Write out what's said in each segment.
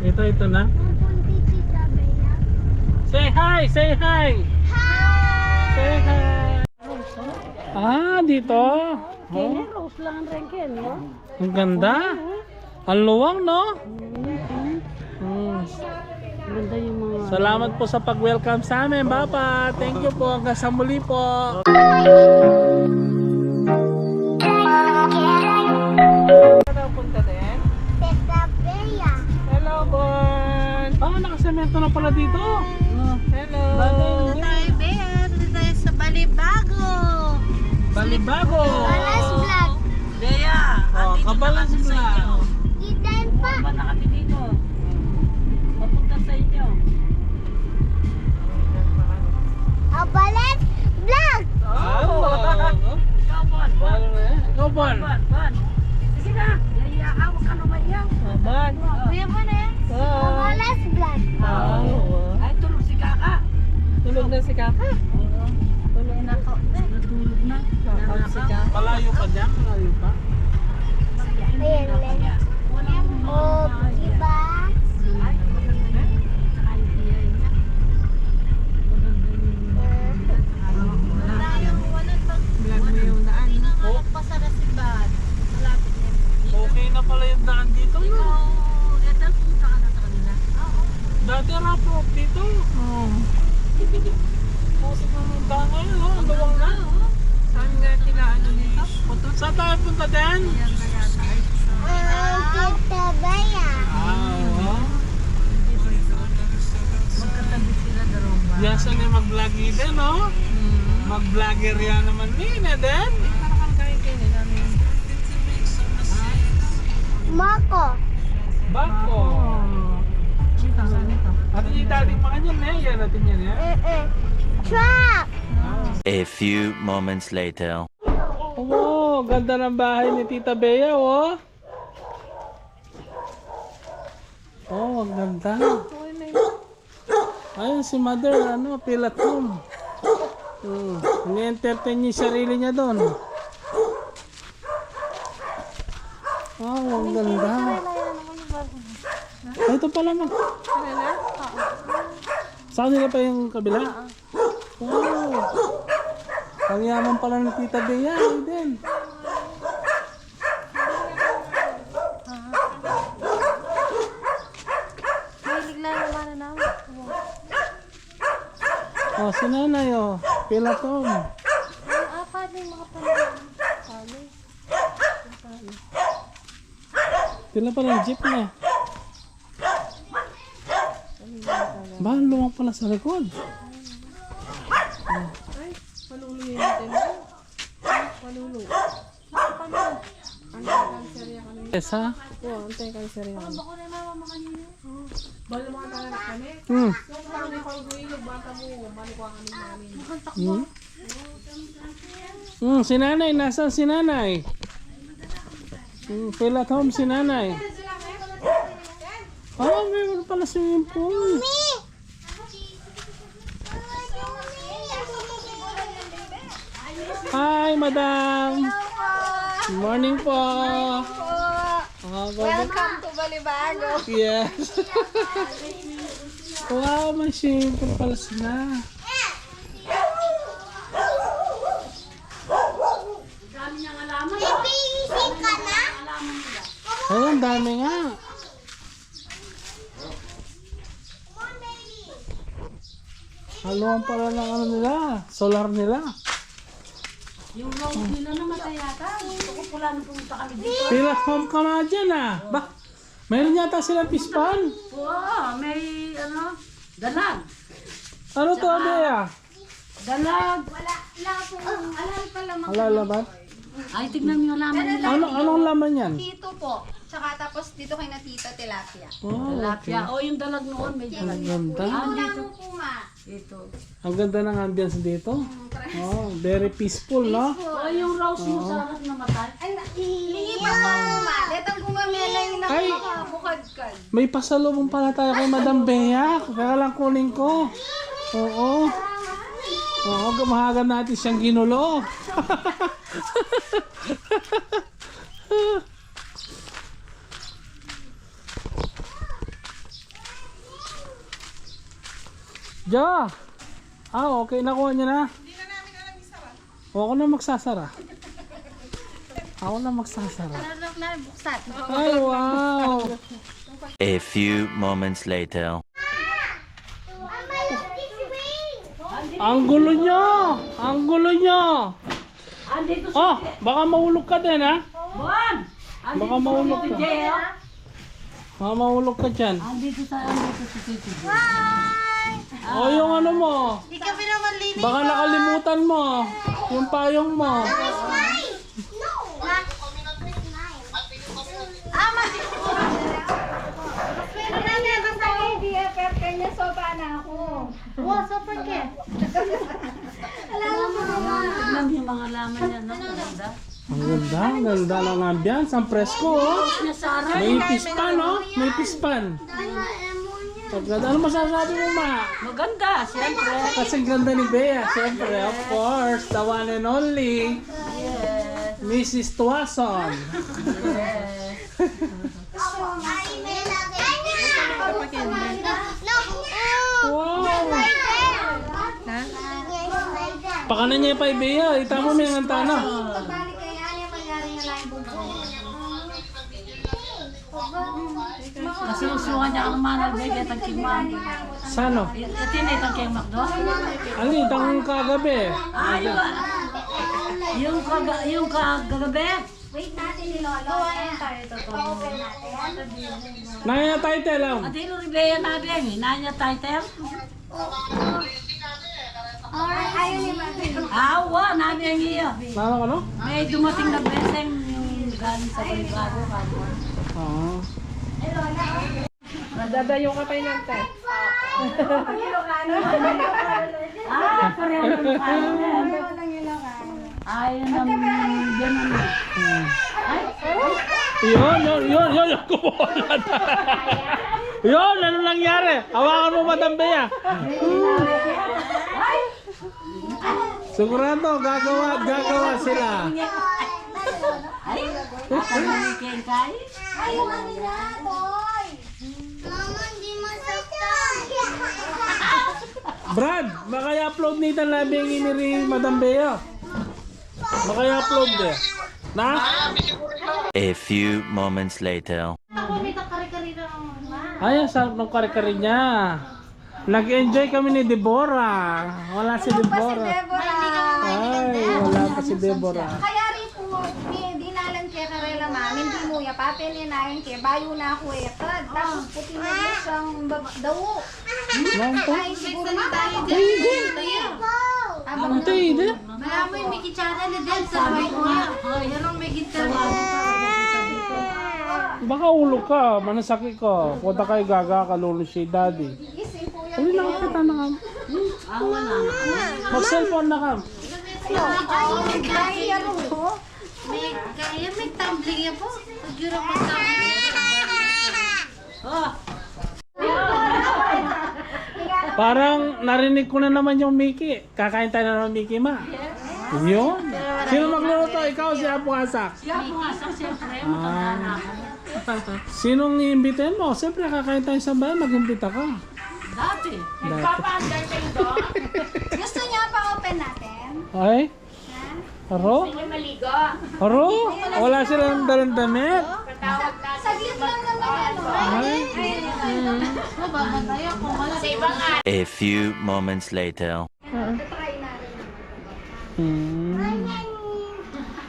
Ito na. Say hi! Say hi! Say hi! Ah, dito. Oh, Rose lang ang rengkel, no? ang ganda. Ang luwang, no? Ganda yung mga... Salamat po sa pag-welcome sa amin, Papa. Thank you po. Hanggang sa muli po. Punta din? Hello, Bon. Ah, nakasemento na pala dito. Hello. Dito tayo, Bea. Dito tayo sa Balibago. Balibago. Balas vlog. Bea, Oh, Kabalas Vlog. Itan pa. pa na kami dito. Papunta sa inyo. Balas vlog. Oh. Ikaw, Bon. Ikaw, Bon. Bon. Sige na. Yaya, awak ka na mayaw. Bon. Kuya mo na yan. Balas vlog. Ay, tulog si Kaka. Tulog na si Kaka. Tulog na ako. Tulog na. Si Kaka. Malayo pa dyan? Malayo pa? Ayan lang. Oh, diba? Ay, maganda na. Idea niya. Vlog mo yung daan. Pinangalagpasan na si Bad. Malapit na yun. Okay na pala yung daan dito. Ikaw, Ethel, pumunta ka na sa kanila. Dati rap road dito. Pusok na yung daan ngayon, no? Ang luwang na. Saan nga sila ano ni? Saan tayo punta din? Yan na yata. Tita Bea. Magkatabi sila darong ba? Diyan saan yung mag-vloggy din, no? Mag-vlogger yan naman din, din. Parang kain kainin namin. Mako. Bako. At italing mga yan, eh. Yan natin yan, eh. Truck. A few moments later. Oh, ganda ng bahay ni Tita Bea, oh. Oh, ang ganda. Ayun si Mother, ano, feel at home. Ini-entertain niya yung sarili niya doon. Oh, ang ganda. Ay, ito pala mag... Saan nila pa yung kabila? Oh. Ang yaman pala ng Tita Bea, din. Mahilig na naman na namin. Oh, si Nanay, oh. Feel at home. Apat na yung mga panahon. Tila pa ng jeep niya. Bahal lumang pala sa likod. Palulo yun natin. Palulo. Esa? Oo, antay ka sa rin. Bako na mama kanina. Balo mga tanak kami. Hmm. Yung parang may pag-uwi, bata mo, malikwa kami namin. Si Nanay, nasaan si Nanay? Feel at home si Nanay. Oh, mayroon pala swimming pool. Hi, Madam. Good morning po. Welcome to Balibago. Yes. Wow, may swimming pool pala sila. May PVC ka na? Ayun, dami nga. Haluan pala ng ano nila, solar nila. Yung rose nila namatay yata. Gusto ko pula nung pumunta kami dito. Feel at home ka nga dyan, ah. Ba? Mayroon yata silang pispan. Oo, may ano, dalag. Ano to, Bea? Dalag. Wala po. Alal pala mga Alala ba? Ay, tignan mo yung laman nila. Anong laman yan? tito po. Tsaka tapos dito kay na tita tilapia. Oh, Tilapia. O, yung dalag noon, may dalag. ang ganda. dito. Puma. Ito. Ang ganda ng ambience dito. Oh, very peaceful, no? O, yung rose mo sa harap namatay. Ay, hingi pa po puma. Letang gumamela yung Ay! nakabukadkad. May pasalubong pala tayo kay Madam Bea. Kaya lang kunin ko. Oo. Oo, gamahagan natin siyang ginulo. Ja! Okay, nakuha niya na. Hindi na namin alam isara. Ako na magsasara. Ako na magsasara. Narok na buksan. Ay, wow! A few moments later. Ang gulo niyo! Ang gulo niyo! Oh, baka mahulog ka din, ha? Baka mahulog ka. Baka mahulog ka dyan. O, yung ano mo. Hindi kami naman linis. Baka nakalimutan mo. Yung payong mo. Wow, super cute. Tignan yung mga laman niya, no? Ganda. Ang ganda. Ang ganda ng ambiance. Ang presko, oh. May pispan, oh. May pispan. Ang ganda. Ano masasabi mo, ma? Maganda, siyempre. Kasi ganda ni Bea. Siyempre, of course. The one and only. Yes. Mrs. Tuason. Wow! Pakanan niya pa Bea. Itama mo yung antana. Kasi usuhan niya ang manal, baby, at ang kingman. Sano? Ito na itang keng makdo. Alin, itang kagabi. Yung kagabi. Wait natin ni Lolo. Ayan tayo open natin. Naya title lang. At ilo ribeya natin, nanya title. Ayaw ni Mami. Awa, nabi ang iyo. Nalo ka no? May dumating na beseng yung galing sa Balibago. Oo. Nadadayo ka tayo ng te. Pareho ng Ilocano. Ayun ang ganun. Yun, kumulat. Yun, ano nangyari? Hawakan mo Madam Bea. Sigurado, gagawa sila. Ay, nakamikin kayo. Ayaw kami na, boy. Mama, hindi masaktan. Brad, baka i-upload nito na bingi ni Madam Bea. Baka i-upload eh. Na? A few moments later. Ako, may kare-kare na naman. Ay, ang sarap ng kare-kare niya. Nag-enjoy kami ni Deborah. Wala si Deborah. Ay, wala pa si Deborah. Kaya rin po, di nalang kaya karela mamin, di mo ya papel ni nain kaya bayo na ako eh. Tapos puti na din siyang dawo. Lang po. Ay, siguro na tayo din. Ang tayo Malamoy, may kitsara na din sa bayo niya. Meron may gitara. Baka ulo ka, manasakit ka. Punta kayo gaga ka, lolo si daddy. Gising po yan. Uli lang kita na kam. Mag-cellphone na kam. Ay, kaya ro. May tumbling yan po. Siguro mag-tumbling. Parang narinig ko na naman yung Mickey. Kakain tayo na ng Mickey, ma. Yun. Sino magluluto? Ikaw si Apo Asak. Siya po nga sa siyempre, matanda na ako. Sinong iimbitahin mo? Siyempre kakain tayo sa bayan, mag-imbita ka. Dati. Nagpapaandar kayo doon? Gusto niya pa open natin? Ay? Haro? Haro? Wala silang dalang damit? Saglit lang naman. Ay? A few moments later.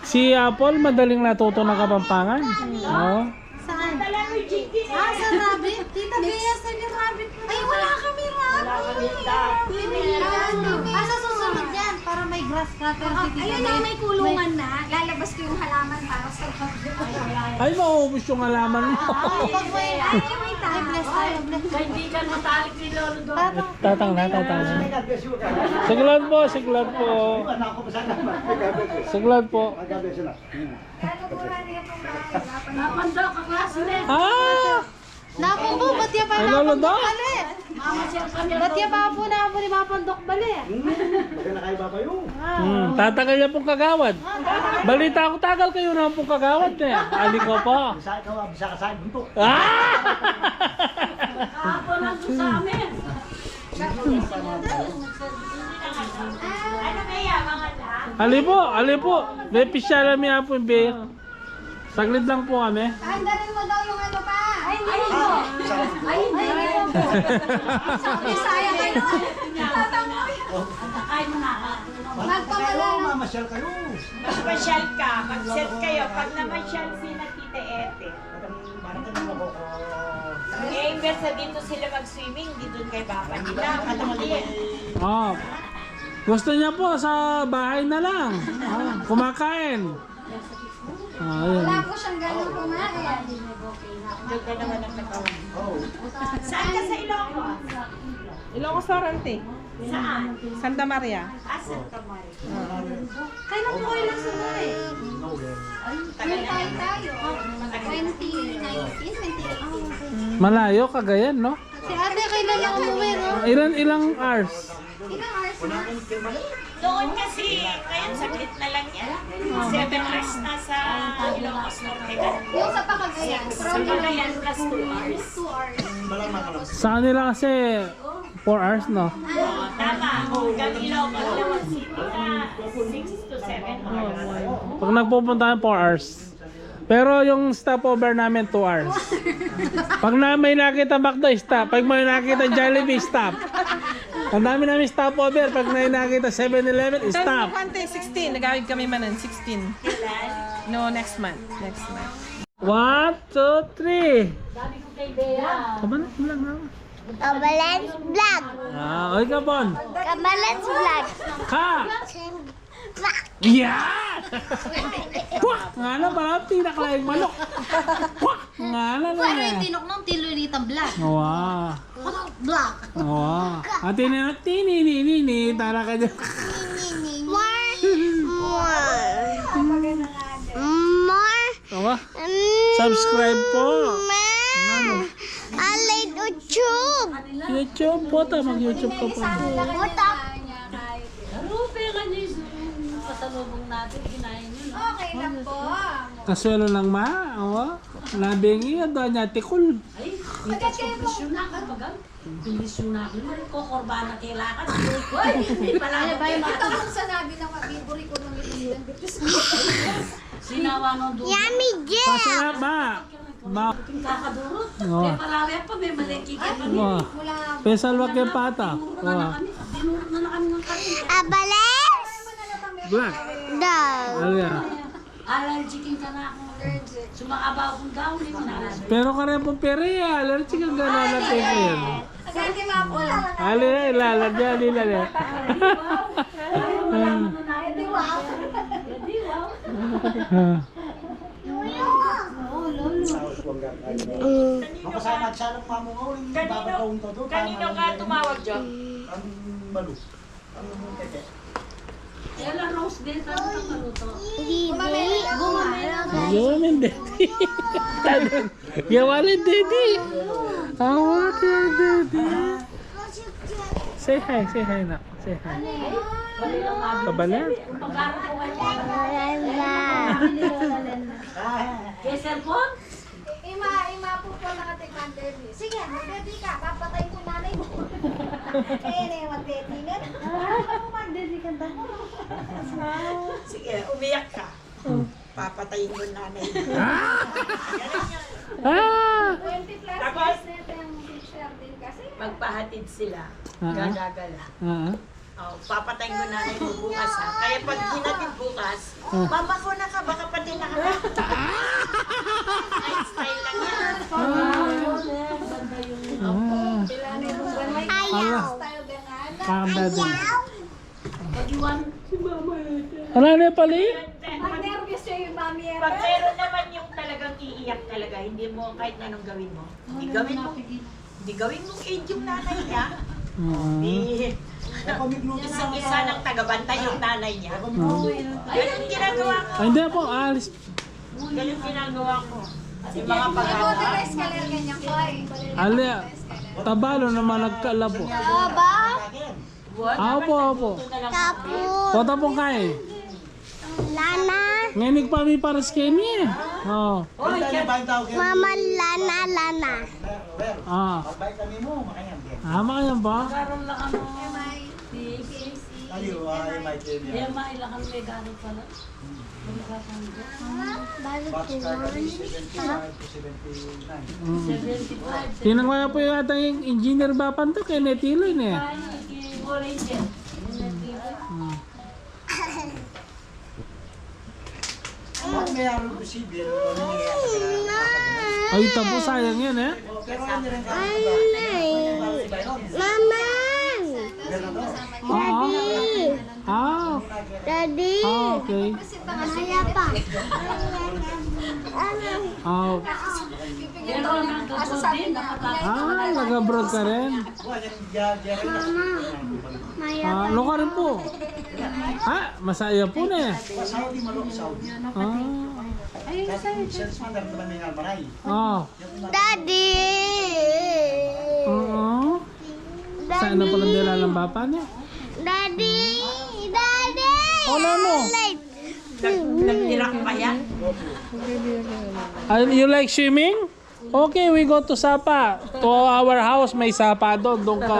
Si Apple, madaling natuto ng Kapampangan. Oo. Saan? Sa rabbit? Tita Bea, saan yung rabbit? Ay, wala kami rabbit. Sa susunod yan, para may grass cutter si Tita Bea. Ayun na, may kulungan na. Lalabas ko yung halaman para sa rabbit. Ay, mauubos yung alaman mo. Pag may, may tayo. Bless tayo, bless. Kaibigan matalik ni Lolo doon. Tatang na. Siglad po. Siglad po. Napanda ka klase na. Ah! Napo po, ba't yan pa Ay, lolo daw. Mama siya kami. Ba't yan pa po na po ni Mapandok bali? Tatagal niya pong kagawad. Balita ko, tagal kayo na pong kagawad eh. Ali ko po. Ah! Ako lang sa amin. Ali po. May pisyalan may po yung beer. Saglit lang po kami. Andalin mo daw yung ano pa. Ay, hindi mo. Ay, hindi mo. Sabi, sayang kayo. Ay, mo na. Magpamala na. Mamasyal kayo. Mag-pasyal ka, mag-set kayo. Pag namasyal si na Tita Ete, Parang kami ako. eh, imbes na dito sila mag-swimming, dito kay Papa nila. Kalaki. Oh. Gusto niya po sa bahay na lang. Kumakain. Ayun. Wala ko siyang ganun kumain. Ganda naman ang katawan. Saan ka sa Ilocos? Ilocos Norte. Saan? Santa Maria. Santa Maria. Kailan po kayo nagsunoy? Tagal na. Tayo. 2019, 20. Malayo, Cagayan, no? Si ate, kailan lang umuwi, no? Ilang hours? Ilang hours na? Doon kasi, ngayon saglit na lang yan. 7 hours na sa Ilocos Norte. Yung sa Pakagayan. Sa Cagayan plus 2 hours. 2 hours. Sa kanila kasi 4 hours, no? Oo, tama. Hanggang Ilocos Lawan City na 6 to 7 hours. Pag nagpupunta 4 hours. Pero yung stopover namin 2 hours. Pag may nakita McDo, stop. Pag may nakita Jollibee, stop. Ang dami namin stopover. Pag may nakita 7-Eleven, stop. 16. Nagawid kami manan. 16. No, next month. 1, 2, 3. Kabalan mo lang. Kabalance vlog. Oy ka, Bon. Kabalance vlog. Ka! Yeah! Wah! Nga na ba? Pinaklayang manok. Wah! Nga na na. Pero yung tinok nung tilulita vlog. Wow. Vlog. Wow. Ate na, tini, tara ka dyan. More. Tawa? Subscribe po. Ano? Alay YouTube. YouTube po ta. Mag-YouTube ka po. Okay lang po. Kasuelo lang ma. Awa. Nabingi. Ado niya tikul. Agad kayo po. Ito kung sanabi ng mabiburi ko ng ilang Yummy Jim! Pasarap ba? Ma. Awa. Awa. Pesalwak yung pata. Awa. Abales! Black. Daw. Alya. Pero kare po pere ya. Allergic ang gano'n na pere. Agad kayo po. Alya, ilalagya, ilalagya. Makasama at siya ng mamungaw. Babagawin to doon. Kanino ka tumawag, Job? Ang balu. Ang tete. Yawanin daddy. Yawanin daddy. Awat ya daddy. Say hi na. Say hi. Kabalan. Ima po po nakatikman baby. Sige, mag-baby ka. Papatay ko nanay mo. Mag-baby nga. Mag-baby ka ba? Sige, umiyak ka. Papatayin mo nanay mo. Ah! 20 plus Tapos? years na ito yung teacher din kasi. Magpahatid sila. Ah. Gagagala. Ah. Oh, papatayin mo nanay mo bukas ha. Kaya pag hinatid bukas, mama ko na ka, baka pati na ka. Lifestyle lang yan. Allah. Style ganan. Kanda din. Ano na pali? Mag-nervous siya yung mami. Pag meron naman yung talagang iiyak talaga, hindi mo kahit anong gawin mo. Hindi gawin mo. Hindi gawin mong age yung nanay niya. Hindi. Isang-isa ng tagabantay yung nanay niya. Ganun ginagawa ko. Ay, hindi po. Alis. Ganun ginagawa ko. Yung mga pag-aaral. Motorized ka lang ganyan ko ay. Alia. Tabalo naman nagkalabo. Aba? Opo. Tapos. Kota po kay. Lana. Ngayon pa mi para sa kanya. Oh. Mama Lana. Ah. Magbay kami mo, makanya. Makaya ba? Aliw, may TV. Batch card kami 75 to 79. Tinangwaya po yung ating engineer Bapan to kay Netilo eh. Pag may araw ko si Bill, Ay, tapo sayang yan eh. pero ano rin ka? Ah. Ah, okay. Nag-abroad ka rin. Ano ka rin po? Masaya po na eh. Saudi, malok Saudi. Salesman, dapat naman may almaray. Daddy! Saan na palang dila ng bapa niya? Daddy! Daddy! Ano? Nagtirak pa yan. You like swimming? Okay, we go to Sapa. To our house, may Sapa doon. Doon ka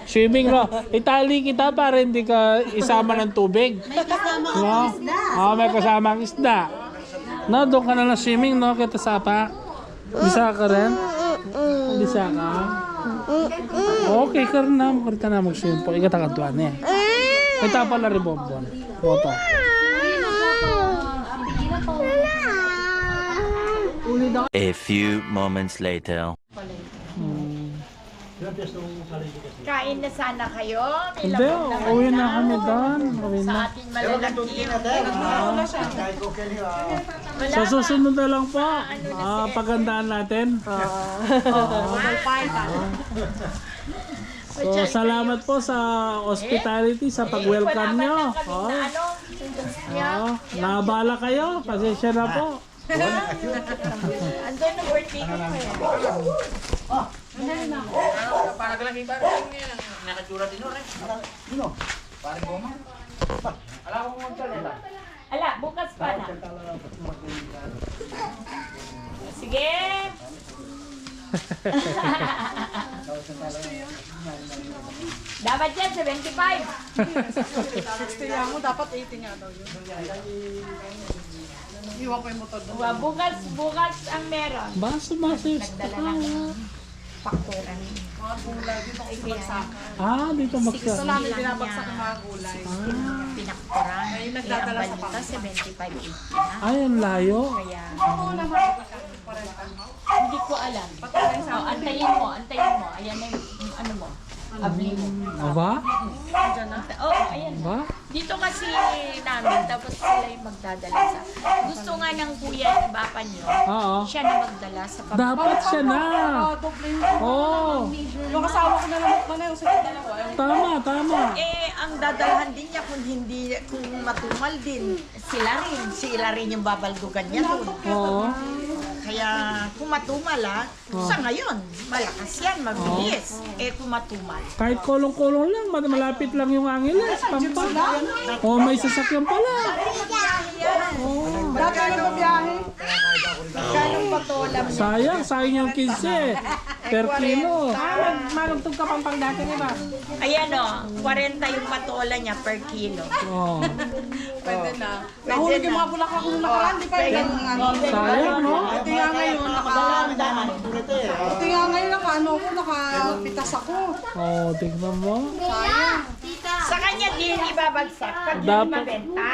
swimming, no? Itali kita para hindi ka isama ng tubig. May kasamang isda. May kasamang isda. No, doon ka na lang swimming, no? Kita Sapa. Bisa ka rin? Bisa ka? Okay ka rin na. Makarita na mag-swim po. Ikatakatuan eh. Ito pala rin bonbon. Boto. A few moments later. Kain na sana kayo. Hindi, uwi na kami doon. Uwi Sa na. ating malalaki. Kahit ko kaya Sa susunod na lang po, pagandaan natin. So, salamat po sa hospitality, sa pag-welcome nyo. Naabala kayo, pasensya na po. Andun ang birthday ko kayo. Ala, bukas pa na. Sige. Dapat yan, 75. 60 nga mo, dapat 80 nga daw yun. Iwan ko yung motor doon. Bukas ang meron. Baso yung Nagdala ng pakturan. Mga gulay, dito ko sinabagsak. Dito Gusto magsa. namin binabagsak ng mga gulay. Pinakturan. Ay, Eh, ang nagdadala sa balita, pakto. 75 na. Ay, ang layo. Kaya, Oo naman. hindi ko alam. Oh, antayin mo. Ayan na yung ano mo. Abli mo. Aba? Ayan. Aba? Dito kasi namin, tapos sila yung magdadala sa... Gusto nga ng kuya ni Bapa niyo, Oo. siya na magdala sa pag... Dapat siya na. Doble yun. Oo. Yung kasama ko na lang na yung sila dalawa. Tama. Ang dadalhan din niya kung matumal din. Sila rin yung babaldugan niya doon. Oo. Kaya kung matumal sa ngayon, malakas yan, mabilis. Kung matumal. Kahit kolong-kolong lang, malapit lang yung Angeles, Pampa. May sasakyan pala. Dati na babiyahe. Ganong patola mo. Sayang yung 15 per kilo. Malugtog ka pang dati niya ba? Ayan 40 yung patola niya per kilo. Oh. Pwede na. Nahulog yung mga bulak ako nung nakaraan, di pa yun. Sayang, no? Ito nga ngayon, nakapitas ako. Oh, tignan mo. Sa kanya din ibabagsak pag hindi Dapat. mabenta.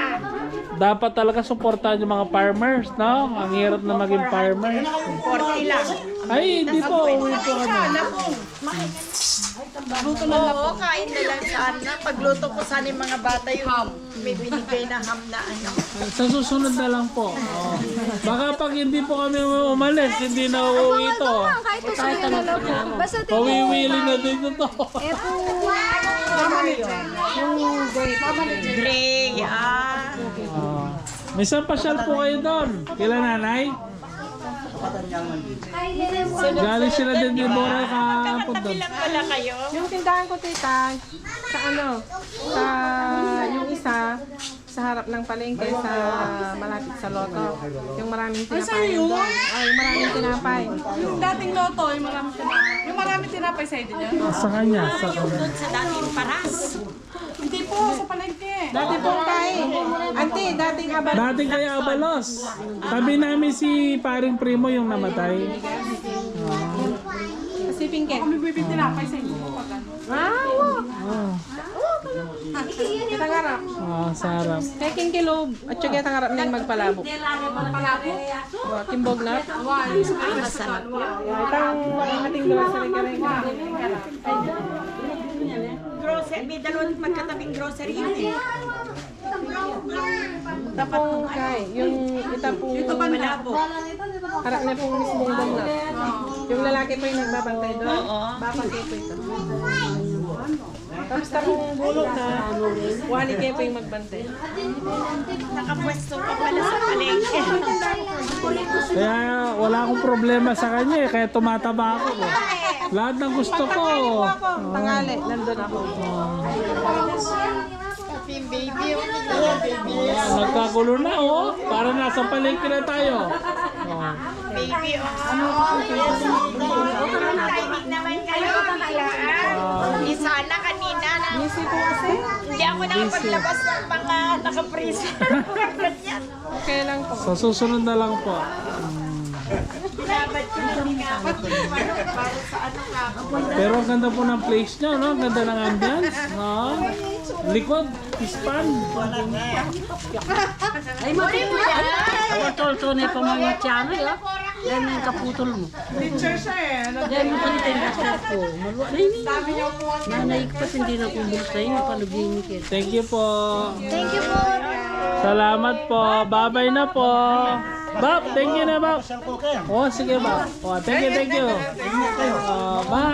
Dapat talaga suportahan yung mga farmers, no? Ang hirap na maging farmers. 40 lang. Ay, hindi po. Uwi po kami. Oo, kain na lang sana. Pagluto ko sana yung mga bata yung may binigay na ham na ano. Sa susunod na lang po. Oh. Baka pag hindi po kami umalis, hindi na uuwi ito. Kahit susunod na lang po. Basta Pawiwili na dito to. Gray, Oh. May isang pasyal po kayo doon. Kila nanay? Galing sila din di Bora kahapon doon. Ilang pala kayo? Yung tindahan ko, tita, sa ano, sa yung isa, sa harap ng palengke sa malapit sa Lotto. Yung maraming tinapay. Yung maraming tinapay. Yung dating loto, yung marami tinapay sa idin niya. Sa kanya, sa Yung kanya. doon sa dating paras. Hindi po, sa palengke. Dati po kay Auntie, dating abal. Dati kay Abalos. Tabi namin si paring Primo yung namatay. Kasi Pinky. Kami bibig tinapay sa inyo. Oh, Kita ngarap. sa harap. Kay King Kilob. At saka kita ngarap niyang magpalabok. Timbog na. Masarap. Itang ating grocery ka rin. Grocery, may dalawang magkatabing grocery yun eh. Tapong kay, yung itapong Malabo. harap na pong mismong bunga. Yung lalaki po yung nagbabantay doon. Oo. Baka kayo po ito. Tapos tapong bulok na wali kayo po yung magbantay. Nakapwesto pa pala sa palengke. Kaya wala akong problema sa kanya eh. Kaya tumataba ako. Eh. Lahat ng gusto ko. Tangali, nandun ako. Nagkagulo na oh. Para nasa palengke na tayo. Oh. Baby, timing naman kayo. Biglaan. Sana kanina na. Busy po kasi. Hindi ako nakapaglabas ng mga naka-freezer. Ganyan. Okay lang po. Sa susunod na lang po. Binabad ko na para sa ano ka. Pero ang ganda po ng place nyo, no? Ang ganda ng ambience. No? Likod, pispan. Ay, mapito yan. Tol-tol na yung pamangyatsano, yun. Yan yung kaputol mo. Teacher siya eh. Yan yung panitin ko. Dami niya po. Nanay ko pa hindi na kumbul sa'yo, may palugimik eh. Thank you po. Thank you po. Salamat po. Bye-bye na po. Bob, thank you na, Bob. Oh, sige, Bob. Oh, thank you, thank you. Bye.